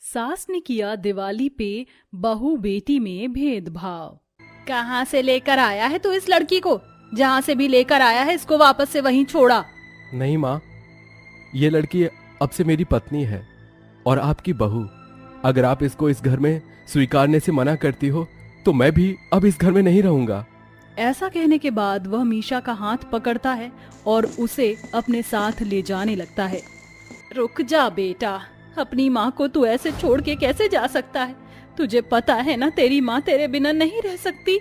सास ने किया दिवाली पे बहू बेटी में भेदभाव। कहाँ से लेकर आया है तू इस लड़की को? जहाँ से भी लेकर आया है इसको वापस से वहीं छोड़ा। नहीं माँ, ये लड़की अब से मेरी पत्नी है और आपकी बहू। अगर आप इसको इस घर में स्वीकारने से मना करती हो तो मैं भी अब इस घर में नहीं रहूंगा। ऐसा कहने के बाद वह मीशा का हाथ पकड़ता है और उसे अपने साथ ले जाने लगता है। रुक जा बेटा, अपनी माँ को तू ऐसे छोड़ के कैसे जा सकता है? तुझे पता है ना तेरी माँ तेरे बिना नहीं रह सकती।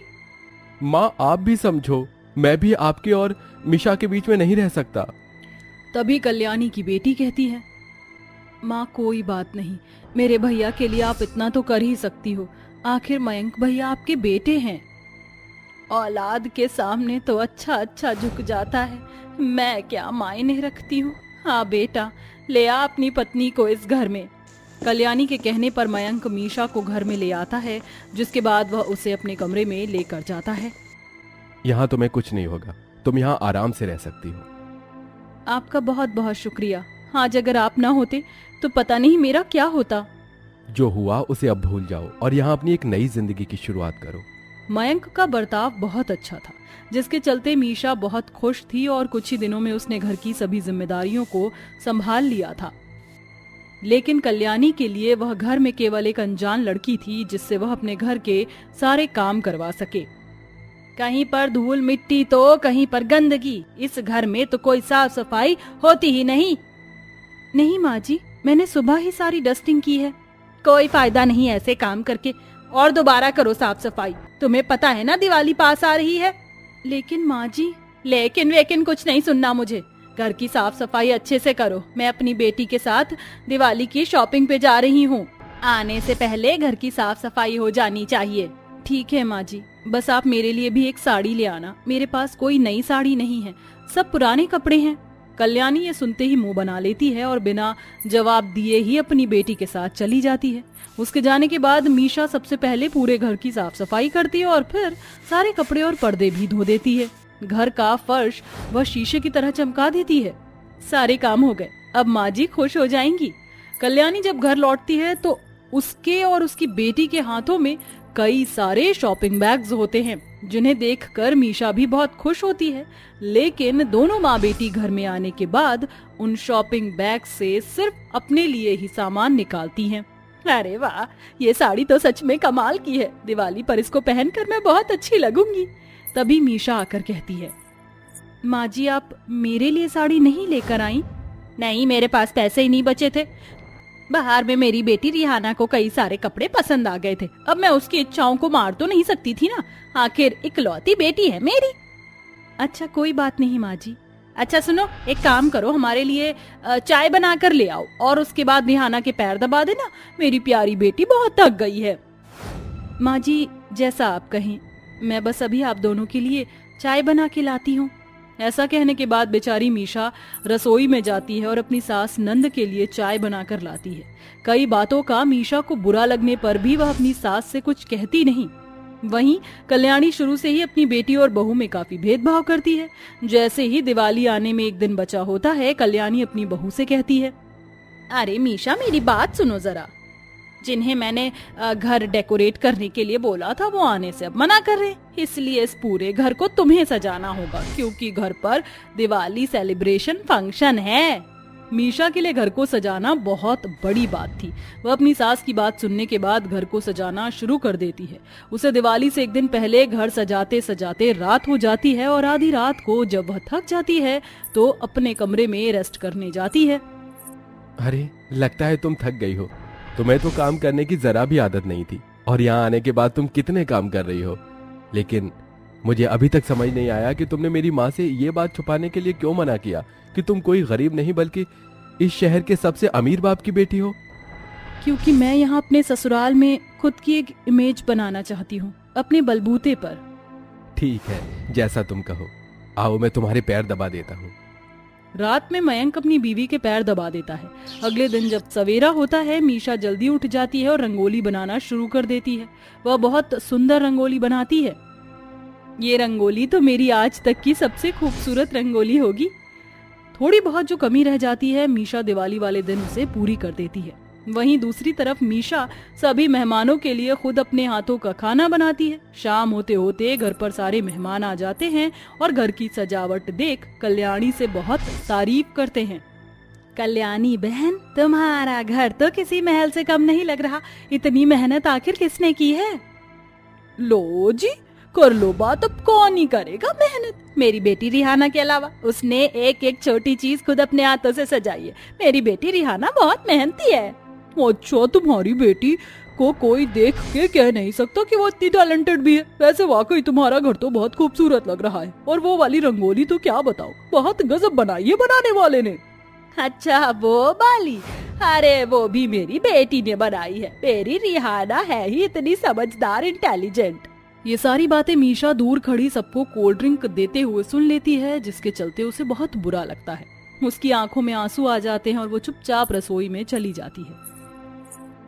माँ आप भी समझो, मैं भी आपके और मिशा के बीच में नहीं रह सकता। तभी कल्याणी की बेटी कहती है, माँ कोई बात नहीं, मेरे भैया के लिए आप इतना तो कर ही सकती हो। आखिर मयंक भैया आपके बेटे हैं। औलाद के सामने तो अच्छा अच्छा झुक जाता है, मैं क्या मायने रखती हूँ। हाँ बेटा, ले आ अपनी पत्नी को इस घर में। कल्याणी के कहने पर मयंक मीशा को घर में ले आता है, जिसके बाद वह उसे अपने कमरे में लेकर जाता है। यहाँ तुम्हें कुछ नहीं होगा, तुम यहाँ आराम से रह सकती हो। आपका बहुत बहुत शुक्रिया। आज अगर आप ना होते तो पता नहीं मेरा क्या होता। जो हुआ उसे अब भूल जाओ और यहाँ अपनी एक नई जिंदगी की शुरुआत करो। मयंक का बर्ताव बहुत अच्छा था, जिसके चलते मीशा बहुत खुश थी और कुछ ही दिनों में उसने घर की सभी जिम्मेदारियों को संभाल लिया था। लेकिन कल्याणी के लिए वह घर में केवल एक अनजान लड़की थी, जिससे वह अपने घर के सारे काम करवा सके। कहीं पर धूल मिट्टी तो कहीं पर गंदगी, इस घर में तो कोई साफ सफाई होती ही नहीं। नहीं माँ जी, मैंने सुबह ही सारी डस्टिंग की है। कोई फायदा नहीं ऐसे काम करके, और दोबारा करो साफ सफाई। तुम्हें पता है ना दिवाली पास आ रही है। लेकिन माँ जी। लेकिन वेकिन कुछ नहीं सुनना मुझे। घर की साफ सफाई अच्छे से करो। मैं अपनी बेटी के साथ दिवाली की शॉपिंग पे जा रही हूँ। आने से पहले घर की साफ सफाई हो जानी चाहिए। ठीक है माँ जी, बस आप मेरे लिए भी एक साड़ी ले आना। मेरे पास कोई नई साड़ी नहीं है, सब पुराने कपड़े हैं। कल्याणी ये सुनते ही मुंह बना लेती है और बिना जवाब दिए ही अपनी बेटी के साथ चली जाती है। उसके जाने के बाद मीशा सबसे पहले पूरे घर की साफ सफाई करती है और फिर सारे कपड़े और पर्दे भी धो देती है। घर का फर्श वह शीशे की तरह चमका देती है। सारे काम हो गए, अब माँ जी खुश हो जाएंगी। कल्याणी जब घर लौटती है तो उसके और उसकी बेटी के हाथों में कई सारे शॉपिंग बैग्स होते हैं, जिन्हें देखकर मीशा भी बहुत खुश होती है। लेकिन दोनों माँ बेटी घर में आने के बाद उन शॉपिंग बैग से सिर्फ अपने लिए ही सामान निकालती हैं। अरे वाह, ये साड़ी तो सच में कमाल की है। दिवाली पर इसको पहनकर मैं बहुत अच्छी लगूंगी। तभी मीशा आकर कहती है, माँ जी आप मेरे लिए साड़ी नहीं लेकर आई? नहीं, मेरे पास पैसे ही नहीं बचे थे। बाहर में मेरी बेटी रिहाना को कई सारे कपड़े पसंद आ गए थे। अब मैं उसकी इच्छाओं को मार तो नहीं सकती थी ना, आखिर इकलौती बेटी है मेरी। अच्छा कोई बात नहीं माँ जी। अच्छा सुनो, एक काम करो, हमारे लिए चाय बना कर ले आओ और उसके बाद रिहाना के पैर दबा देना। मेरी प्यारी बेटी बहुत थक गई है। माँ जी जैसा आप कहें, मैं बस अभी आप दोनों के लिए चाय बना के लाती हूँ। ऐसा कहने के बाद बेचारी मीशा रसोई में जाती है और अपनी सास नंद के लिए चाय बनाकर लाती है। कई बातों का मीशा को बुरा लगने पर भी वह अपनी सास से कुछ कहती नहीं। वहीं कल्याणी शुरू से ही अपनी बेटी और बहू में काफी भेदभाव करती है। जैसे ही दिवाली आने में एक दिन बचा होता है, कल्याणी अपनी बहू से कहती है, अरे मीशा मेरी बात सुनो जरा। जिन्हें मैंने घर डेकोरेट करने के लिए बोला था वो आने से अब मना कर रहे, इसलिए इस पूरे घर को तुम्हें सजाना होगा, क्योंकि घर पर दिवाली सेलिब्रेशन फंक्शन है। मीशा के लिए घर को सजाना बहुत बड़ी बात थी। वह अपनी सास की बात सुनने के बाद घर को सजाना शुरू कर देती है। उसे दिवाली से एक दिन पहले घर सजाते सजाते रात हो जाती है और आधी रात को जब वह थक जाती है तो अपने कमरे में रेस्ट करने जाती है। अरे लगता है तुम थक गई हो। तुम्हें तो काम करने की जरा भी आदत नहीं थी और यहाँ आने के बाद तुम कितने काम कर रही हो। लेकिन मुझे अभी तक समझ नहीं आया कि तुमने मेरी माँ से ये बात छुपाने के लिए क्यों मना किया कि तुम कोई गरीब नहीं बल्कि इस शहर के सबसे अमीर बाप की बेटी हो। क्योंकि मैं यहाँ अपने ससुराल में खुद की एक इमेज बनाना चाहती हूँ, अपने बलबूते पर। ठीक है, जैसा तुम कहो। आओ मैं तुम्हारे पैर दबा देता हूँ। रात में मयंक अपनी बीवी के पैर दबा देता है। अगले दिन जब सवेरा होता है, मीशा जल्दी उठ जाती है और रंगोली बनाना शुरू कर देती है। वह बहुत सुंदर रंगोली बनाती है। ये रंगोली तो मेरी आज तक की सबसे खूबसूरत रंगोली होगी। थोड़ी बहुत जो कमी रह जाती है मीशा दिवाली वाले दिन उसे पूरी कर देती है। वहीं दूसरी तरफ मीशा सभी मेहमानों के लिए खुद अपने हाथों का खाना बनाती है। शाम होते होते घर पर सारे मेहमान आ जाते हैं और घर की सजावट देख कल्याणी से बहुत तारीफ करते हैं। कल्याणी बहन, तुम्हारा घर तो किसी महल से कम नहीं लग रहा। इतनी मेहनत आखिर किसने की है? लो जी, कर लो बात, अब कौन ही करेगा मेहनत। मेरी बेटी रिहाना के अलावा उसने एक एक छोटी चीज खुद अपने हाथों से सजाई है। मेरी बेटी रिहाना बहुत मेहनती है। अच्छा, तुम्हारी बेटी को कोई देख के कह नहीं सकता कि वो इतनी टैलेंटेड भी है। वैसे वाकई तुम्हारा घर तो बहुत खूबसूरत लग रहा है, और वो वाली रंगोली तो क्या बताओ, बहुत गजब बनाई है बनाने वाले ने। अच्छा, वो वाली? अरे वो भी मेरी बेटी ने बनाई है। मेरी रिहाना है ही इतनी समझदार, इंटेलिजेंट। ये सारी बातें मीशा दूर खड़ी सबको कोल्ड ड्रिंक देते हुए सुन लेती है, जिसके चलते उसे बहुत बुरा लगता है। उसकी आंखों में आंसू आ जाते हैं और वो चुपचाप रसोई में चली जाती है।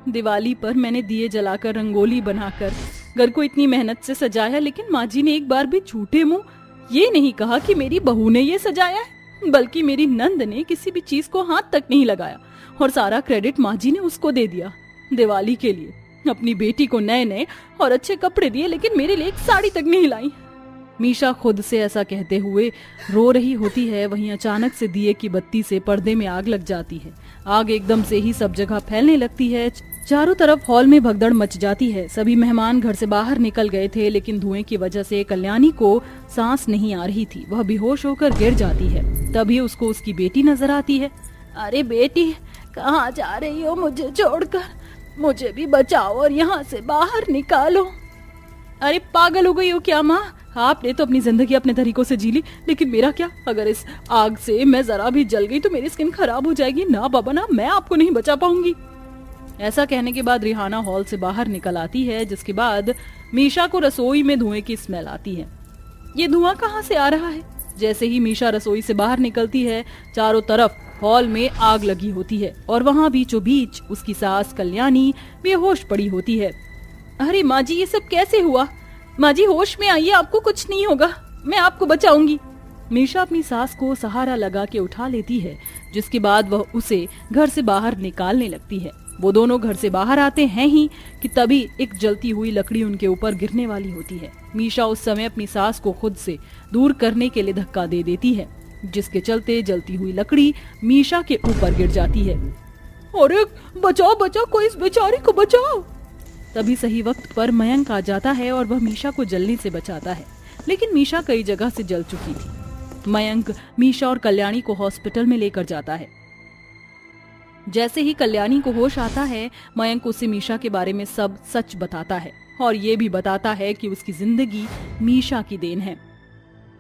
दिवाली पर मैंने दिए जलाकर रंगोली बनाकर घर को इतनी मेहनत से सजाया, लेकिन माँ जी ने एक बार भी झूठे मुंह ये नहीं कहा कि मेरी बहू ने ये सजाया है, बल्कि मेरी नंद ने किसी भी चीज को हाथ तक नहीं लगाया और सारा क्रेडिट माँ जी ने उसको दे दिया। दिवाली के लिए अपनी बेटी को नए नए और अच्छे कपड़े दिए, लेकिन मेरे लिए एक साड़ी तक नहीं लाई। मीशा खुद से ऐसा कहते हुए रो रही होती है। वहीं अचानक से दिए की बत्ती से पर्दे में आग लग जाती है। आग एकदम से ही सब जगह फैलने लगती है। चारों तरफ हॉल में भगदड़ मच जाती है। सभी मेहमान घर से बाहर निकल गए थे, लेकिन धुएं की वजह से कल्याणी को सांस नहीं आ रही थी। वह बेहोश होकर गिर जाती है। तभी उसको उसकी बेटी नजर आती है। अरे बेटी, कहाँ जा रही हो मुझे छोड़कर? मुझे भी बचाओ और यहाँ से बाहर निकालो। अरे पागल हो गई हो क्या माँ? आपने तो अपनी जिंदगी अपने तरीकों से जी ली, लेकिन मेरा क्या? अगर इस आग से मैं जरा भी जल गई तो मेरी स्किन खराब हो जाएगी। ना बाबा ना, मैं आपको नहीं बचा पाऊंगी। ऐसा कहने के बाद रिहाना हॉल से बाहर निकल आती है, जिसके बाद मीशा को रसोई में धुएं की स्मेल आती है। ये धुआं कहाँ से आ रहा है? जैसे ही मीशा रसोई से बाहर निकलती है, चारों तरफ हॉल में आग लगी होती है और वहाँ बीचों बीच उसकी सास कल्याणी बेहोश पड़ी होती है। अरे माँ जी, ये सब कैसे हुआ? माँ जी होश में आइए, आपको कुछ नहीं होगा, मैं आपको बचाऊंगी। मीशा अपनी सास को सहारा लगा के उठा लेती है, जिसके बाद वह उसे घर से बाहर निकालने लगती है। वो दोनों घर से बाहर आते हैं ही कि तभी एक जलती हुई लकड़ी उनके ऊपर गिरने वाली होती है। मीशा उस समय अपनी सास को खुद से दूर करने के लिए धक्का दे देती है, जिसके चलते जलती हुई लकड़ी मीशा के ऊपर गिर जाती है। अरे बचाओ बचाओ, कोई इस बेचारी को बचाओ। तभी सही वक्त पर मयंक आ जाता है और वह मीशा को जलने से बचाता है, लेकिन मीशा कई जगह से जल चुकी थी। मयंक मीशा और कल्याणी को हॉस्पिटल में लेकर जाता है। जैसे ही कल्याणी को होश आता है, मयंक उसे मीशा के बारे में सब सच बताता है और ये भी बताता है कि उसकी जिंदगी मीशा की देन है।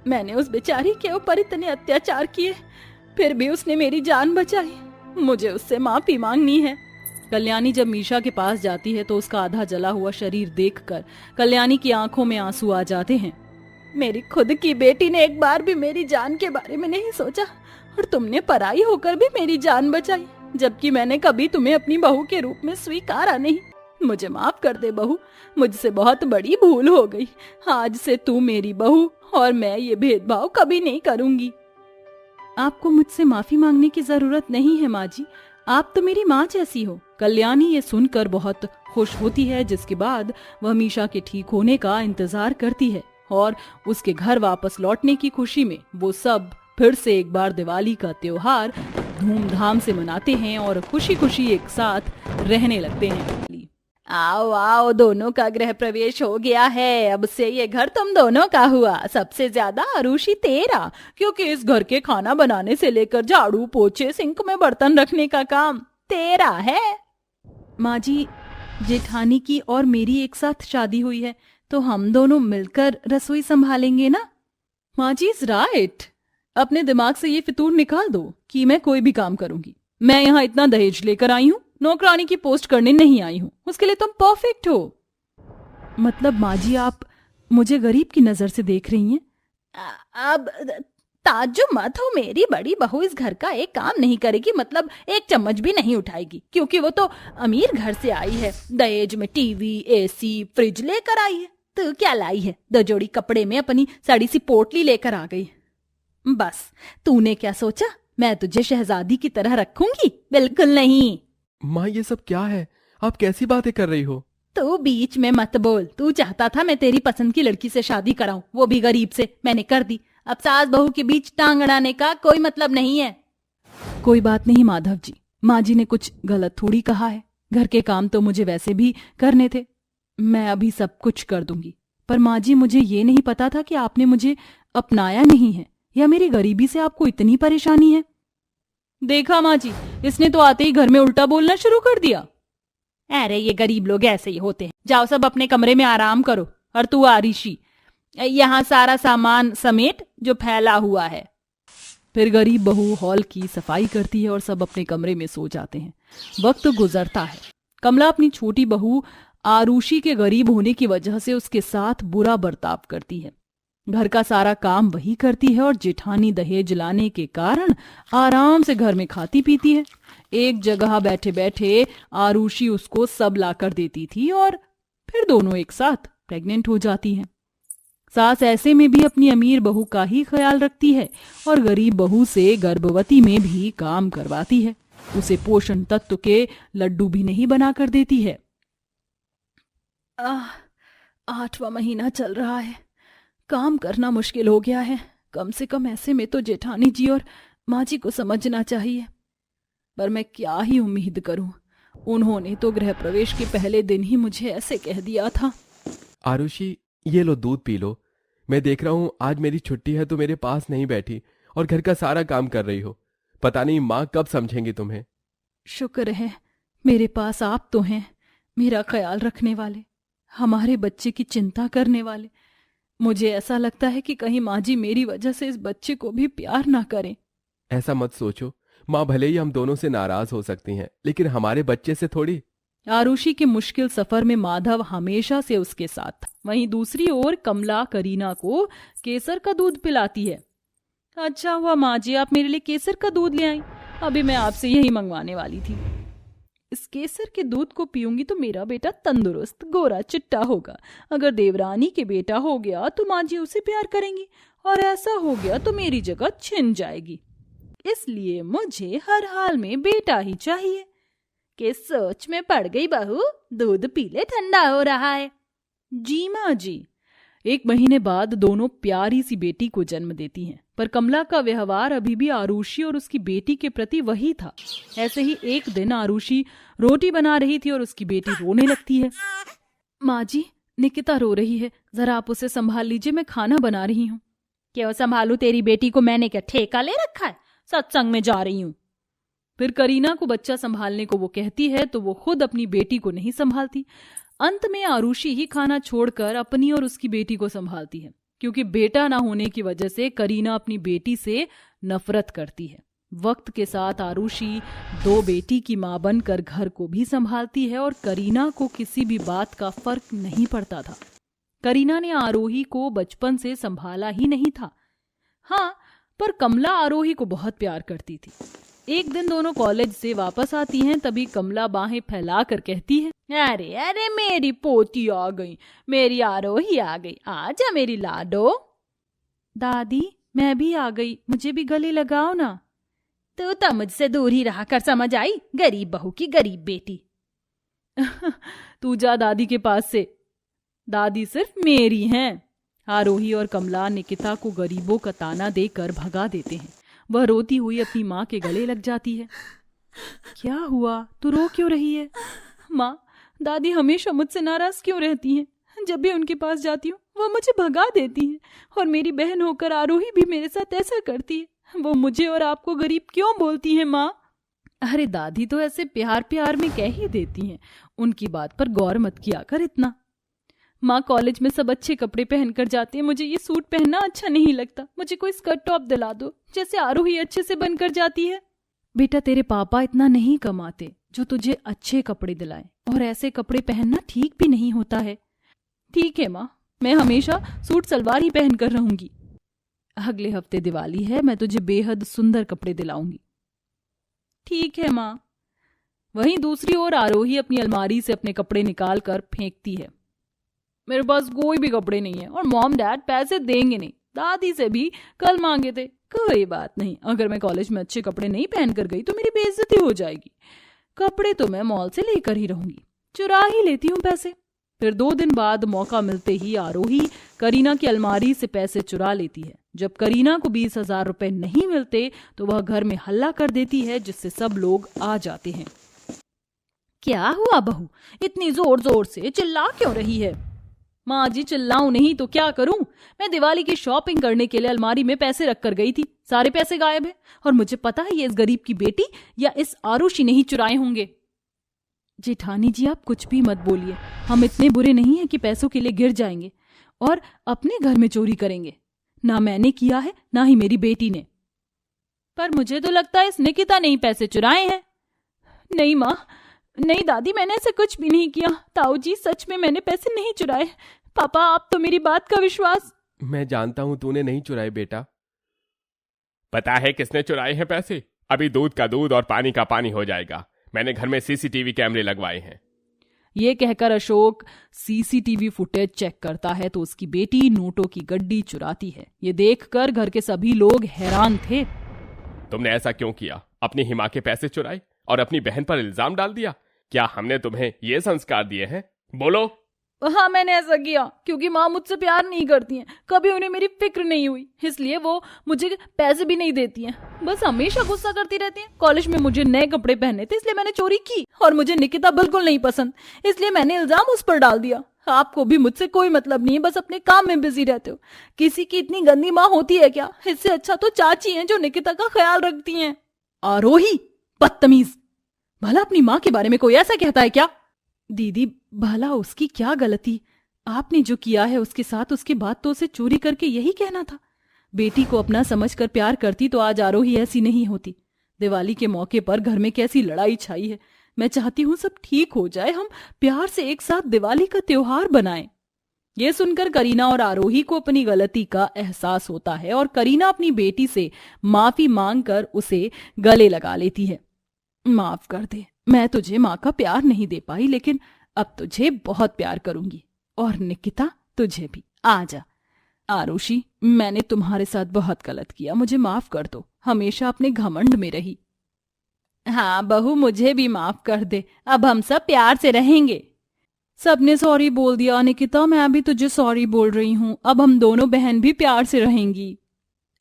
मैंने उस बेचारी के ऊपर इतने अत्याचार किए, फिर भी उसने मेरी जान बचाई। मुझे उससे माफी मांगनी है। कल्याणी जब मीशा के पास जाती है तो उसका आधा जला हुआ शरीर देखकर कल्याणी की आंखों में आंसू आ जाते हैं। मेरी खुद की बेटी ने एक बार भी मेरी जान के बारे में नहीं सोचा, और तुमने पराई होकर भी मेरी जान बचाई, जबकि मैंने कभी तुम्हें अपनी बहू के रूप में स्वीकारा नहीं। मुझे माफ कर दे बहू, मुझसे बहुत बड़ी भूल हो गई। आज से तू मेरी बहू और मैं ये भेदभाव कभी नहीं करूंगी। आपको मुझसे माफी मांगने की जरूरत नहीं है माँ जी, आप तो मेरी माँ जैसी हो। कल्याणी ये सुनकर बहुत खुश होती है, जिसके बाद वह मीशा के ठीक होने का इंतजार करती है और उसके घर वापस लौटने की खुशी में वो सब फिर से एक बार दिवाली का त्योहार धूमधाम से मनाते हैं और खुशी खुशी एक साथ रहने लगते हैं। आओ आओ, दोनों का गृह प्रवेश हो गया है। अब से ये घर तुम दोनों का हुआ। सबसे ज्यादा अरुषि तेरा, क्योंकि इस घर के खाना बनाने से लेकर झाड़ू पोछे सिंक में बर्तन रखने का काम तेरा है। माँ जी, जेठानी की और मेरी एक साथ शादी हुई है, तो हम दोनों मिलकर रसोई संभालेंगे ना। माँ जी इज राइट। अपने दिमाग से ये फितूर निकाल दो कि मैं कोई भी काम करूंगी। मैं यहाँ इतना दहेज लेकर आई हूँ, नौकरानी की पोस्ट करने नहीं आई हूँ। उसके लिए तुम परफेक्ट हो। मतलब माँ जी, आप मुझे गरीब की नजर से देख रही हैं? अब ताज्जुब मत हो, मेरी बड़ी बहू इस घर का एक काम नहीं करेगी, मतलब एक चम्मच भी नहीं उठाएगी, क्योंकि वो तो अमीर घर से आई है। दहेज में टीवी, एसी, फ्रिज लेकर आई है। तो क्या लाई है? 2 जोड़ी कपड़े में अपनी साड़ी सी पोटली लेकर आ गई। बस तूने क्या सोचा मैं तुझे शहजादी की तरह रखूंगी? बिल्कुल नहीं। माँ ये सब क्या है? आप कैसी बातें कर रही हो? तू बीच में मत बोल। तू चाहता था मैं तेरी पसंद की लड़की से शादी कराऊं, वो भी गरीब से। मैंने कर दी। अब सास बहू के बीच टांग अड़ाने का कोई मतलब नहीं है। कोई बात नहीं माधव जी, माँ जी ने कुछ गलत थोड़ी कहा है। घर के काम तो मुझे वैसे भी करने थे, मैं अभी सब कुछ कर दूंगी। पर माँ जी, मुझे ये नहीं पता था कि आपने मुझे अपनाया नहीं है या मेरी गरीबी से आपको इतनी परेशानी है। देखा माँ जी, इसने तो आते ही घर में उल्टा बोलना शुरू कर दिया। अरे ये गरीब लोग ऐसे ही होते हैं। जाओ सब अपने कमरे में आराम करो। और तू आरिशी, यहाँ सारा सामान समेट जो फैला हुआ है। फिर गरीब बहू हॉल की सफाई करती है और सब अपने कमरे में सो जाते हैं। वक्त गुजरता है। कमला अपनी छोटी बहू आरुषि के गरीब होने की वजह से उसके साथ बुरा बर्ताव करती है। घर का सारा काम वही करती है और जेठानी दहेज लाने के कारण आराम से घर में खाती पीती है। एक जगह बैठे बैठे आरुषि उसको सब लाकर देती थी और फिर दोनों एक साथ प्रेग्नेंट हो जाती हैं। सास ऐसे में भी अपनी अमीर बहू का ही ख्याल रखती है और गरीब बहू से गर्भवती में भी काम करवाती है। उसे पोषण तत्व के लड्डू भी नहीं बनाकर देती है। 8वां महीना चल रहा है। काम करना मुश्किल हो गया है। कम से कम ऐसे में तो जेठानी जी और माँ जी को समझना चाहिए, पर मैं क्या ही उम्मीद करूं। उन्होंने तो गृह प्रवेश के पहले दिन ही मुझे ऐसे कह दिया था। आरुषि, ये लो दूध पी लो। मैं देख रहा हूँ आज मेरी छुट्टी है तो मेरे पास नहीं बैठी और घर का सारा काम कर रही हो। पता नहीं माँ कब समझेंगी तुम्हें। शुक्र है मेरे पास आप तो हैं, मेरा ख्याल रखने वाले, हमारे बच्चे की चिंता करने वाले। मुझे ऐसा लगता है कि कहीं माँ जी मेरी वजह से इस बच्चे को भी प्यार ना करें। ऐसा मत सोचो। माँ भले ही हम दोनों से नाराज हो सकती हैं, लेकिन हमारे बच्चे से थोड़ी। आरुषि के मुश्किल सफर में माधव हमेशा से उसके साथ था। वहीं दूसरी ओर कमला करीना को केसर का दूध पिलाती है। अच्छा हुआ माँ जी आप मेरे लिए केसर का दूध ले आई। अभी मैं आपसे यही मंगवाने वाली थी। इस केसर के दूध को पीऊंगी तो मेरा बेटा तंदुरुस्त गोरा चिट्टा होगा। अगर देवरानी के बेटा हो गया तो माँ जी उसे प्यार करेंगी, और ऐसा हो गया तो मेरी जगह छिन जाएगी। इसलिए मुझे हर हाल में बेटा ही चाहिए। कि सोच में पड़ गई बहू, दूध पी ले, ठंडा हो रहा है। जी माँ जी। 1 महीने बाद दोनों प्यारी सी बेटी को जन्म देती हैं, पर कमला का व्यवहार अभी भी आरुषि और उसकी बेटी के प्रति वही था। ऐसे ही एक दिन आरुषि रोटी बना रही थी और उसकी बेटी रोने लगती है। माँ जी, निकिता रो रही है, जरा आप उसे संभाल लीजिए, मैं खाना बना रही हूँ। क्यों संभालू तेरी बेटी को? मैंने क्या ठेका ले रखा है? सत्संग में जा रही हूँ। फिर करीना को बच्चा संभालने को वो कहती है तो वो खुद अपनी बेटी को नहीं संभालती। अंत में आरुषि ही खाना छोड़कर अपनी और उसकी बेटी को संभालती है, क्योंकि बेटा ना होने की वजह से करीना अपनी बेटी से नफरत करती है। वक्त के साथ आरुषि 2 बेटी की मां बनकर घर को भी संभालती है और करीना को किसी भी बात का फर्क नहीं पड़ता था। करीना ने आरोही को बचपन से संभाला ही नहीं था। हाँ, पर कमला आरोही को बहुत प्यार करती थी। एक दिन दोनों कॉलेज से वापस आती हैं, तभी कमला बाहें फैलाकर कहती है, अरे अरे मेरी पोती आ गई, मेरी आरोही आ गई, आजा मेरी लाडो। दादी मैं भी आ गई, मुझे भी गले लगाओ ना। तो मुझसे दूर ही रहा कर, समझ आई? गरीब बहू की गरीब बेटी। तू जा दादी के पास से, दादी सिर्फ मेरी हैं। आरोही और कमला निकिता को गरीबों का ताना देकर भगा देते हैं। वह रोती हुई अपनी माँ के गले लग जाती है। क्या हुआ, तू रो क्यों रही है? माँ, दादी हमेशा मुझसे नाराज क्यों रहती हैं? जब भी उनके पास जाती हूँ वह मुझे भगा देती हैं, और मेरी बहन होकर आरोही भी मेरे साथ ऐसा करती है। वो मुझे और आपको गरीब क्यों बोलती हैं माँ? अरे दादी तो ऐसे प्यार प्यार में कह ही देती हैं, उनकी बात पर गौर मत किया कर इतना। माँ, कॉलेज में सब अच्छे कपड़े पहनकर जाते हैं, मुझे ये सूट पहनना अच्छा नहीं लगता। मुझे कोई स्कर्ट टॉप दिला दो, जैसे आरोही अच्छे से बनकर जाती है। बेटा, तेरे पापा इतना नहीं कमाते जो तुझे अच्छे कपड़े दिलाए, और ऐसे कपड़े पहनना ठीक भी नहीं होता है। ठीक है माँ, मैं हमेशा सूट सलवार ही पहनकर रहूंगी। अगले हफ्ते दिवाली है, मैं तुझे बेहद सुंदर कपड़े दिलाऊंगी। ठीक है माँ। वहीं दूसरी ओर आरोही अपनी अलमारी से अपने कपड़े निकाल कर फेंकती है। मेरे पास कोई भी कपड़े नहीं है, और मॉम डैड पैसे देंगे नहीं। दादी से भी कल मांगे थे। कोई बात नहीं, अगर मैं कॉलेज में अच्छे कपड़े नहीं पहन कर गई तो मेरी बेइज्जती हो जाएगी। कपड़े तो मैं मॉल से लेकर ही रहूंगी, चुरा ही लेती हूँ पैसे। फिर 2 दिन बाद मौका मिलते ही आरोही करीना की अलमारी से पैसे चुरा लेती है। जब करीना को 20,000 रुपए नहीं मिलते तो वह घर में हल्ला कर देती है, जिससे सब लोग आ जाते हैं। क्या हुआ बहू, इतनी जोर जोर से चिल्ला क्यों रही है? माँ जी, चिल्लाऊं नहीं तो क्या करूं? मैं दिवाली की शॉपिंग करने के लिए अलमारी में पैसे रख कर गई थी, सारे पैसे गायब हैं और मुझे पता है ये इस गरीब की बेटी या इस आरुषि ने ही चुराए होंगे। जेठानी जी, आप कुछ भी मत बोलिए, हम इतने बुरे नहीं हैं कि पैसों के लिए गिर जाएंगे और अपने घर में चोरी करेंगे। ना मैंने किया है ना ही मेरी बेटी ने। पर मुझे तो लगता है इस निकिता ने ही पैसे चुराए हैं। नहीं माँ, नहीं दादी, मैंने ऐसा कुछ भी नहीं किया। ताऊ जी, सच में मैंने पैसे नहीं चुराए। पापा, आप तो मेरी बात का विश्वास। मैं जानता हूं तूने नहीं चुराए बेटा। पता है किसने चुराए हैं पैसे? अभी दूध का दूध और पानी का पानी हो जाएगा। मैंने घर में सीसीटीवी कैमरे लगवाए हैं। ये कहकर अशोक सीसीटीवी फुटेज चेक करता है तो उसकी बेटी नोटों की गड्डी चुराती है। ये देखकर घर के सभी लोग हैरान थे। तुमने ऐसा क्यों किया? अपनी हिमा के पैसे चुराए और अपनी बहन पर इल्जाम डाल दिया। क्या हमने तुम्हें ये संस्कार दिए हैं? बोलो। हाँ, मैंने ऐसा किया क्योंकि माँ मुझसे प्यार नहीं करती हैं। कभी उन्हें मेरी फिक्र नहीं हुई, इसलिए वो मुझे पैसे भी नहीं देती हैं। बस हमेशा गुस्सा करती रहती हैं। कॉलेज में मुझे नए कपड़े पहने थे इसलिए मैंने चोरी की और मुझे निकिता बिल्कुल नहीं पसंद, इसलिए मैंने इल्जाम उस पर डाल दिया। आपको भी मुझसे कोई मतलब नहीं है, बस अपने काम में बिजी रहते हो। किसी की इतनी गंदी माँ होती है क्या? इससे अच्छा तो चाची हैं जो निकिता का ख्याल रखती हैं। आरोही, बदतमीज, भला अपनी माँ के बारे में कोई ऐसा कहता है क्या? दीदी, भला उसकी क्या गलती? आपने जो किया है उसके साथ, उसके बाद तो उसे चोरी करके यही कहना था। बेटी को अपना समझकर प्यार करती तो आज आरोही ऐसी नहीं होती। दिवाली के मौके पर घर में कैसी लड़ाई छाई है। मैं चाहती हूँ सब ठीक हो जाए, हम प्यार से एक साथ दिवाली का त्योहार बनाएं। ये सुनकर करीना और आरोही को अपनी गलती का एहसास होता है और करीना अपनी बेटी से माफी मांगकर उसे गले लगा लेती है। माफ कर दे, मैं तुझे माँ का प्यार नहीं दे पाई, लेकिन अब तुझे बहुत प्यार करूंगी। और निकिता, तुझे भी। आजा। आरुषि, मैंने तुम्हारे साथ बहुत गलत किया, मुझे माफ कर दो। हमेशा अपने घमंड में रही। हाँ बहू, मुझे भी माफ कर दे, अब हम सब प्यार से रहेंगे। सबने सॉरी बोल दिया। निकिता, मैं भी तुझे सॉरी बोल रही हूँ। अब हम दोनों बहन भी प्यार से रहेंगी।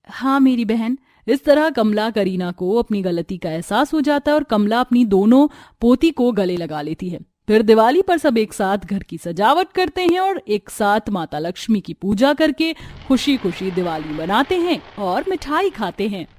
हाँ मेरी बहन। इस तरह कमला करीना को अपनी गलती का एहसास हो जाता है और कमला अपनी दोनों पोती को गले लगा लेती है। फिर दिवाली पर सब एक साथ घर की सजावट करते हैं और एक साथ माता लक्ष्मी की पूजा करके खुशी खुशी दिवाली मनाते हैं और मिठाई खाते हैं।